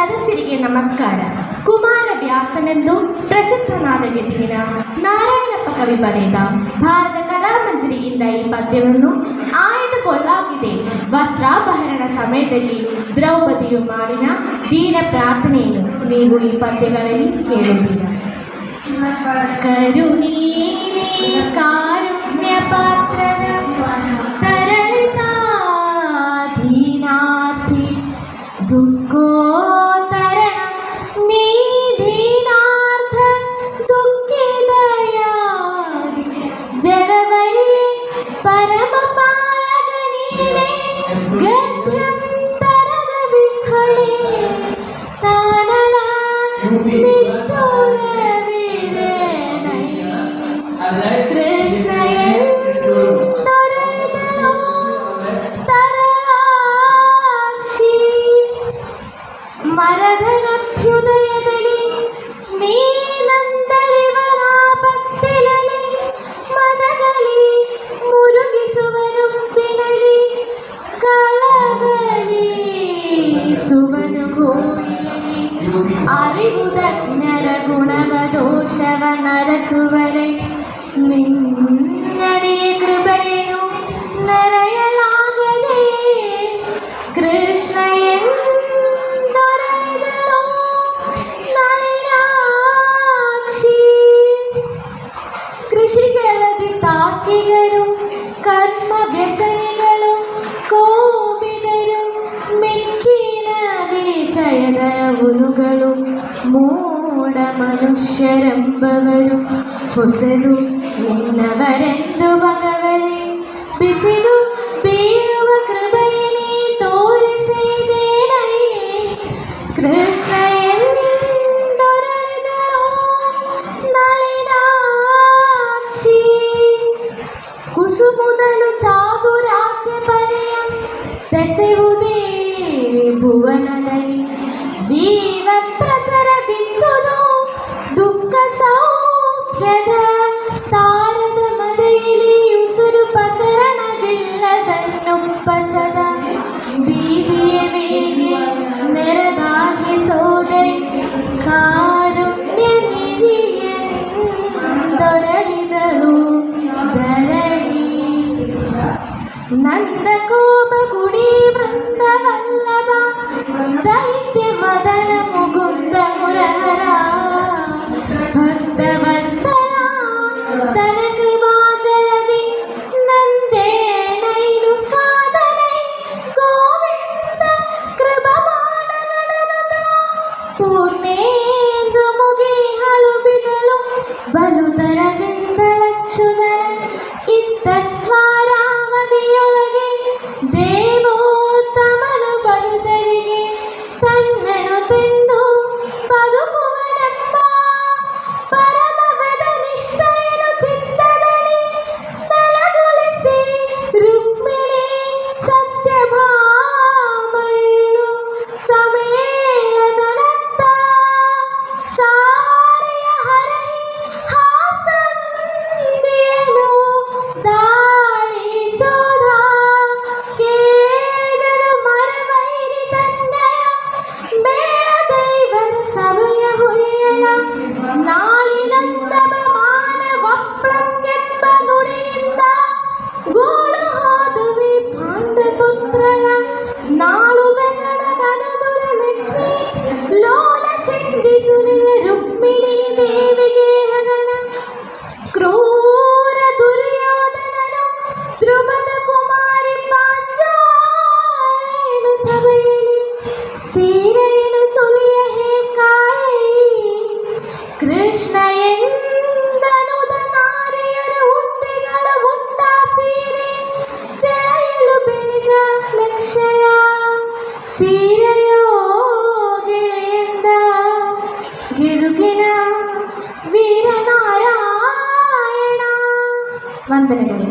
ಸದಸ್ಯರಿಗೆ ನಮಸ್ಕಾರ. ಕುಮಾರವ್ಯಾಸನೆಂದು ಪ್ರಸಿದ್ಧನಾದ ಗೆದ್ದಿನ ನಾರಾಯಣಪ್ಪ ಕವಿ ಬರೆದ ಭಾರತ ಕಥಾಮಂಜರಿಯಿಂದ ಈ ಪದ್ಯವನ್ನು ಆಯ್ದುಕೊಳ್ಳಲಾಗಿದೆ. ವಸ್ತ್ರಾಪಹರಣ ಸಮಯದಲ್ಲಿ ದ್ರೌಪದಿಯು ಮಾಡಿನ ದೀನ ಪ್ರಾರ್ಥನೆಯನ್ನು ನೀವು ಈ ಪದ್ಯಗಳಲ್ಲಿ ಕೇಳುತ್ತೀರ. ಕರುಣೀನೇ ಕಾರುಣ್ಯ ಪಾತ್ರದ ತರಳಿತ ದೀನಾರ್ಥಿ ದುಃಖೋತ್ತರಣ ನೀ ದೀನಾರ್ಥ ದುಃಖಿದಯಾದಿ ಜಗವರಿ ಪರಮ ಪಾಲಕ ನೀನೇ ಗದ್ಯಂ ತರದ ವಿಹಳೆ ತಾನಲ ನಿಷ್ಠುರ ಕೃಷ್ಣ ಎಂದೊರೆದಲೋ ತರಲಾಕ್ಷಿ ಮರದನಭ್ಯುದಯದಲ್ಲಿ ನೀನಂದರಿವನ ಭಕ್ತಿಲಲಿ ಮದಗಲಿ ಮುರುಗಿಸುವನುಪ್ಪಿನಲಿ ಕಳವಲಿ ಸುವನು ಗೋಳಿಯಲಿ ಅರಿವುದಜ್ಞರ ಗುಣವ ದೋಷವ ನರಸುವರೆ ನಿನ್ನಡೆ ಕೃಪೆಯನ್ನು ನರೆಯಲಾಗದೆ ಕೃಷ್ಣ ಎಂದೊರೆದಲೋ ನಳಿನಾಕ್ಷಿ. ಕೃಷಿಗೆಳದಿ ತಾಕಿಗರು ಕರ್ಮ ವ್ಯಸನಿಗಳು ಕೋಪಿದರು ಮೆಕ್ಕಿನ ವಿಷಯದ ಉನುಗಳು ಮೂಢ ಮನುಷ್ಯರೆಂಬವರು ಹೊಸದು ನಿನ್ನವರೆಂದು ಭಗವರೇ ಬಿಸಿದು ಬೀಳುವ ಕೃಪೆಯೇ ತೋರಿಸಿದೇನೈ ಕೃಷ್ಣ ಎಂದೊರೆದಲೋ ನಳಿನಾಕ್ಷಿ. ಕುಸುಮುದಲು ಚಾತುರಾಸ್ಯ ಪರ್ಯಂ ಬೆಸೆಯುವುದೇ ಭುವನದಲ್ಲಿ ಜೀವ ಪ್ರಸರ ಬಿತ್ತುದು ದುಃಖ ಸೌಖ್ಯದ ತಾರದ ಮದೆಯಲ್ಲಿ ಉಸುರು ಪಸರಣವಿಲ್ಲದನ್ನುಪ್ಪಸದ ಬೀದಿಯ ವೇಗೆ ನೆರದಾಗಿ ಸೋದೆ ಕಾರುಣ್ಯ ನಿಧಿಯೆಂದೊರಳಿದಳು ಧರಣಿ. ನಂದಕೋಪ ಗುಡಿ ವೃಂದವಲ್ಲಭ ದೈತ್ಯ ಮದನ ಮುಗುಂದ ಮುರಹರ ಭಕ್ತವತ್ಸಲ ತನ ಕೃಪಾಜಲದಿ ನಂದೇನೈನು ಕಾದನೈ ಗೋವಿಂದ ಕೃಪಮಾನಗಣನದ ಪೂರ್ಣೇಂದು ಮುಗಿ ಹಳುಬಿದಳು ಬಲುತರವಿಂದಲಚ್ಚುದರ ಇತ್ತತ್ವಾರಾವಧಿಯೊಳಗೆ ದೇವೋತ್ತಮನು ಬರುತ್ತರಿಗೆ ತನ್ನನು ತೆಂದು ಬದುಕುವನೆಂಬ ಪರಮಪದ ನಿಷ್ಠೆಯನ್ನು ಚಿತ್ತದಲ್ಲಿ ನೆಲೆಗೊಳಿಸಿ ರುಕ್ಮಿಣಿ ಸತ್ಯಭಾಮೆಯನ್ನು ಸಮೇಳದನತ್ತ ಸಾರಿಯ ಹರಹಿ ಹಾಸಂದಿಯನು ದಾಳಿಸುಧ ಕೇಳಿದರು ಮರವೈರಿ ತನ್ನಯ ಮೇಳದೈವರ ಸಭೆಯ ಹೊಯ್ಯಲ ನಾಳಿನಂದವ ಮಾನವಪ್ಲಂಗೆಂಬ ನುಡಿಯಿಂದ ಗೋಳು ಹೋದುವಿ ಪಾಂಡಪುತ್ರನ ನಾಳುವೆಗಡ ಗಣದುರ ಲಕ್ಷ್ಮಿ ಲೋಲ ಚಿಂತಿಸುನಿದ ರುಕ್ಮಿಣಿ ದೇವಿಗೆ ಹಗನ ಕ್ರೂರ ದುರ್ಯೋಧನನು ಧ್ರುವದ ಕುಮಾರಿ ಪಾಂಚಾಲೆಯನ್ನು ಸಭೆಯಲ್ಲಿ ಸೀರೆಯನ್ನು ಸುಲಿಯ ಹೇಕಾಯಿ ಕೃಷ್ಣ ಎಂದನುದ ನಾರಿಯರ ಹುಟ್ಟಿಗಳ ಹುಟ್ಟ ಸೀರೆ ಸೆಳೆಯಲು ಬೆಳೆದ ಲಕ್ಷ್ಯ ಸೀರೆಯೋ ಗೆಳೆಯಂದ ಗೆಲುಗಿನ ವೀರನಾರಾಯಣ. ವಂದನೆಗಳು.